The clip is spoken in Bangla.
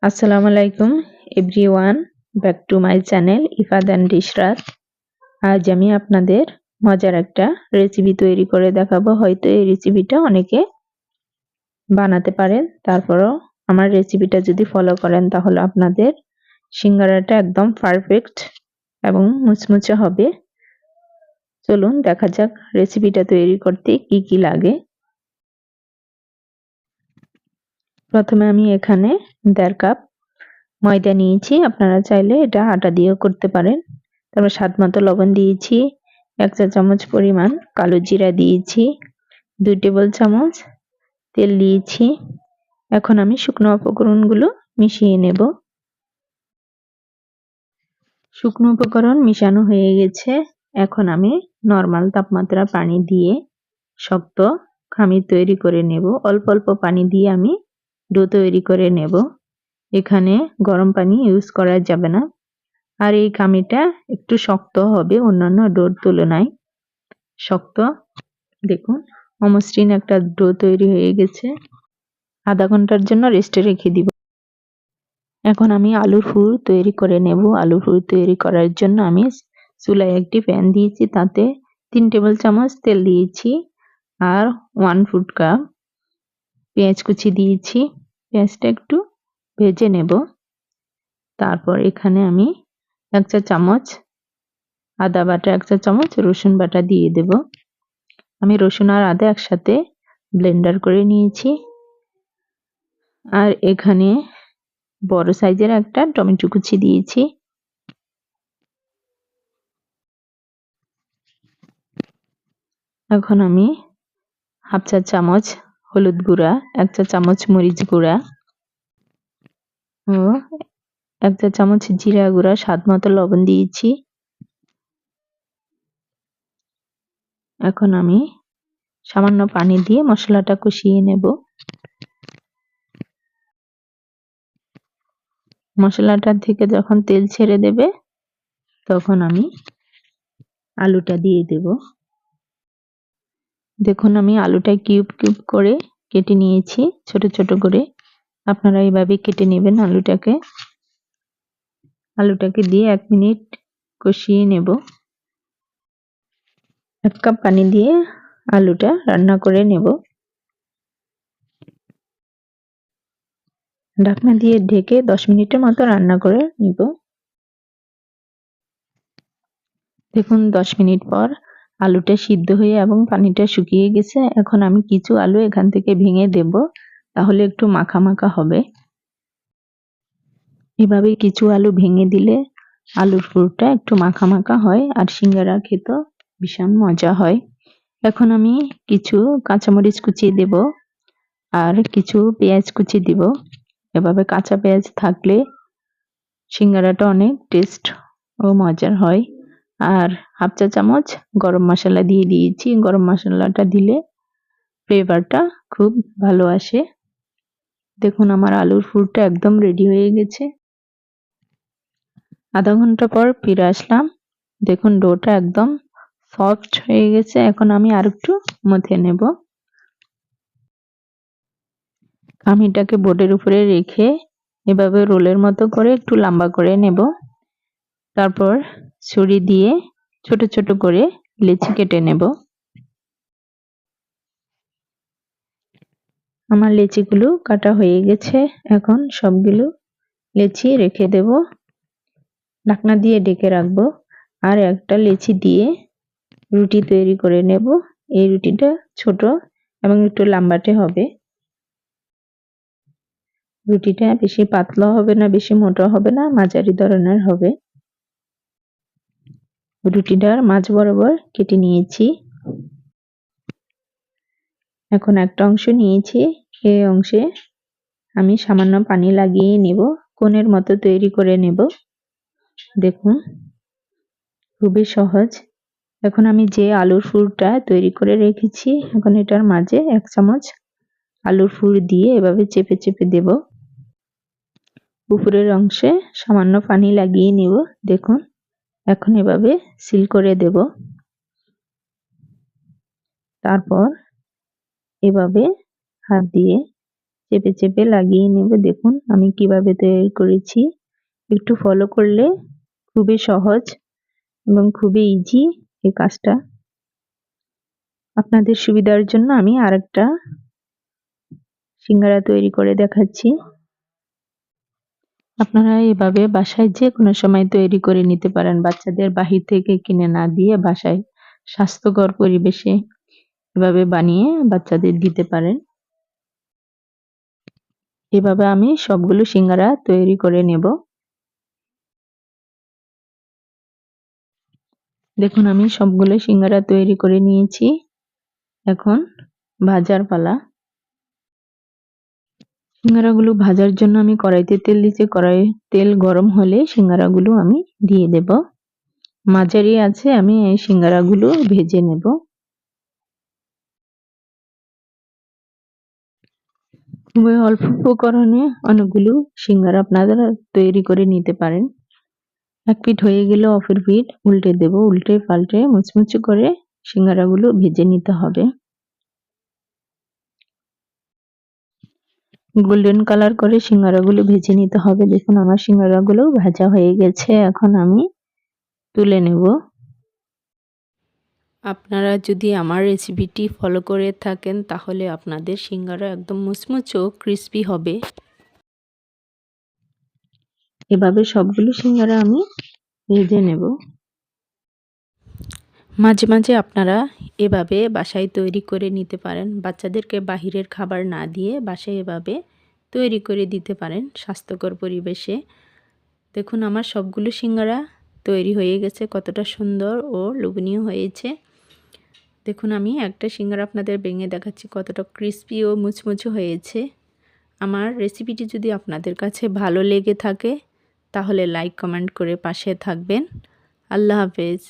আসসালামু আলাইকুম everyone, back to my channel Ifad and Ishrat. আজ আমি আপনাদের মজার একটা রেসিপি তৈরি করে দেখাবো। হয়তো এই রেসিপিটা অনেকে বানাতে পারেন, তারপরও আমার রেসিপিটা যদি ফলো করেন তাহলে আপনাদের সিঙ্গারাটা একদম পারফেক্ট এবং মুচমুচে হবে। চলুন দেখা যাক রেসিপিটা তৈরি করতে কি কি লাগে। প্রথমে আমি এখানে 1.5 কাপ ময়দা নিয়েছি, আপনারা চাইলে এটা আটা দিয়েও করতে পারেন। তারপর স্বাদ মতো লবণ দিয়েছি, 1 চা চামচ পরিমাণ কালো জিরা দিয়েছি, 2 টেবিল চামচ তেল দিয়েছি। এখন আমি শুকনো উপকরণগুলো মিশিয়ে নেব। শুকনো উপকরণ মিশানো হয়ে গেছে। এখন আমি নরমাল তাপমাত্রা পানি দিয়ে শক্ত খামির তৈরি করে নেব। অল্প অল্প পানি দিয়ে আমি ডো তৈরি করে নেব। এখানে গরম পানি ইউজ করা যাবে না। আর এই খামিরটা একটু শক্ত হবে অন্যান্য ডোর তুলনায়। শক্ত, দেখুন অমসৃণ একটা ডো তৈরি হয়ে গেছে। আধা ঘন্টার জন্য রেস্টে রেখে দিব। এখন আমি আলুর পুর তৈরি করে নেব। আলুর পুর তৈরি করার জন্য আমি চুলায় একটি প্যান দিয়েছি, তাতে 3 টেবিল চামচ তেল দিয়েছি আর 1 ফুড কাপ পেঁয়াজ কুচি দিয়েছি। পেঁয়াজটা একটু ভেজে নেব। তারপর এখানে আমি 1 চা চামচ আদা বাটা, 1 চা চামচ রসুন বাটা দিয়ে দেব। আমি রসুন আর আদা একসাথে ব্লেন্ডার করে নিয়েছি। আর এখানে বড় সাইজের একটা টমেটো কুচি দিয়েছি। এখন আমি 1/2 চা চামচ হলুদ গুঁড়া, 1 চা চামচ মরিচ গুঁড়া ও 1 চা চামচ জিরা গুঁড়া, স্বাদ মতো লবণ দিয়েছি। এখন আমি সামান্য পানি দিয়ে মশলাটা কষিয়ে নেব। মশলাটা থেকে যখন তেল ছেড়ে দেবে তখন আমি আলুটা দিয়ে দেব। দেখুন আমি আলুটা কিউব কিউব করে কেটে নিয়েছি, ছোট ছোট করে। আপনারা এইভাবে কেটে নেবেন আলুটাকে। আলুটাকে দিয়ে 1 মিনিট কষিয়ে নেব। 1 কাপ পানি দিয়ে আলুটা রান্না করে নেব। ঢাকনা দিয়ে ঢেকে 10 মিনিটের মতো রান্না করে নিব। দেখুন 10 মিনিট পর আলুটা সিদ্ধ হয়ে এবং পানিটা শুকিয়ে গেছে। এখন আমি কিছু আলু এখান থেকে ভেঙে দেব, তাহলে একটু মাখা মাখা হবে। এভাবে কিছু আলু ভেঙে দিলে আলুর পুরটা একটু মাখা মাখা হয় আর সিঙ্গারা খেতে ভীষণ মজা হয়। এখন আমি কিছু কাঁচামরিচ কুচিয়ে দেব আর কিছু পেঁয়াজ কুচি দিব। এভাবে কাঁচা পেঁয়াজ থাকলে সিঙ্গারাটা অনেক টেস্ট ও মজার হয়। আর 1/2 চা চামচ গরম মশলা দিয়ে দিয়েছি। গরম মশলাটা দিলে ফ্লেভারটা খুব ভালো আসে। দেখুন আমার আলুর পুরটা একদম রেডি হয়ে গেছে। আধা ঘন্টা পর ফিরে আসলাম। দেখুন ডোটা একদম সফট হয়ে গেছে। এখন আমি আরেকটু মথে নেব। খামিরটাকে বোর্ডের উপরে রেখে এভাবে রোলের মতো করে একটু লম্বা করে নেব। তারপর ছুরি দিয়ে ছোট ছোট করে লেচি কেটে নেব। আমার লেচিগুলো কাটা হয়ে গেছে। এখন সবগুলো লেচি রেখে দেব, ঢাকনা দিয়ে ঢেকে রাখবো। আর একটা লেচি দিয়ে রুটি তৈরি করে নেব। এই রুটিটা ছোট এবং একটু লম্বাটে হবে। রুটিটা বেশি পাতলা হবে না, বেশি মোটা হবে না, মাঝারি ধরনের হবে। রুটিটার মাঝ বরাবর কেটে নিয়েছি। এখন একটা অংশ নিয়েছি, এই অংশে আমি সামান্য পানি লাগিয়ে নেব, কোণের মতো তৈরি করে নেব। দেখুন খুবই সহজ। এখন আমি যে আলুর পুরটা তৈরি করে রেখেছি, এখন এটার মাঝে 1 চামচ আলুর পুর দিয়ে এভাবে চেপে চেপে দেব। উপরের অংশে সামান্য পানি লাগিয়ে নেব। দেখুন এখন এভাবে সিল করে দেব। তারপর এভাবে হাত দিয়ে চেপে চেপে লাগিয়ে নেব। দেখুন আমি কিভাবে তৈরি করেছি। একটু ফলো করলে খুবই সহজ এবং খুবই ইজি এই কাজটা। আপনাদের সুবিধার জন্য আমি আরেকটা সিঙ্গারা তৈরি করে দেখাচ্ছি। আপনারা এভাবে বাসায় যে কোনো সময় তৈরি করে নিতে পারেন। বাচ্চাদের বাহির থেকে কিনে না দিয়ে বাসায় স্বাস্থ্যকর পরিবেশে এভাবে বানিয়ে বাচ্চাদের দিতে পারেন। এভাবে আমি সবগুলো সিঙ্গারা তৈরি করে নেব। দেখুন আমি সবগুলো সিঙ্গারা তৈরি করে নিয়েছি। এখন ভাজার পালা। সিঙ্গারাগুলো ভাজার জন্য আমি কড়াইতে তেল দিয়েছি। কড়াইয়ে তেল গরম হলে সিঙ্গারাগুলো আমি দিয়ে দেব। মাঝারি আছে আমি এই সিঙ্গারাগুলো ভেজে নেব। খুবই অল্প উপকরণে অনেকগুলো সিঙ্গারা আপনারা তৈরি করে নিতে পারেন। এক পিঠ হয়ে গেলে অপর পিঠ উল্টে দেব। উল্টে পাল্টে মুচমুচে করে সিঙ্গারাগুলো ভেজে নিতে হবে। গোল্ডেন কালার করে সিঙ্গারাগুলো ভেজে নিতে হবে। দেখুন আমার সিঙ্গারাগুলো ভাজা হয়ে গেছে। এখন আমি তুলে নেব। আপনারা যদি আমার রেসিপিটি ফলো করে থাকেন তাহলে আপনাদের সিঙ্গারা একদম মুচমুচে ও ক্রিস্পি হবে। এভাবে সবগুলো সিঙ্গারা আমি ভেজে নেব। মাঝে মাঝে আপনারা এভাবে বাসায় তৈরি করে নিতে পারেন। বাচ্চাদেরকে বাহিরের খাবার না দিয়ে বাসায় এভাবে তৈরি করে দিতে পারেন স্বাস্থ্যকর পরিবেশে। দেখুন আমার সবগুলো সিঙ্গারা তৈরি হয়ে গেছে। কতটা সুন্দর ও লোভনীয় হয়েছে। দেখুন আমি একটা সিঙ্গারা আপনাদের ভেঙে দেখাচ্ছি কতটা ক্রিস্পি ও মুচমুচে হয়েছে। আমার রেসিপিটি যদি আপনাদের কাছে ভালো লেগে থাকে তাহলে লাইক কমেন্ট করে পাশে থাকবেন। আল্লাহ হাফেজ।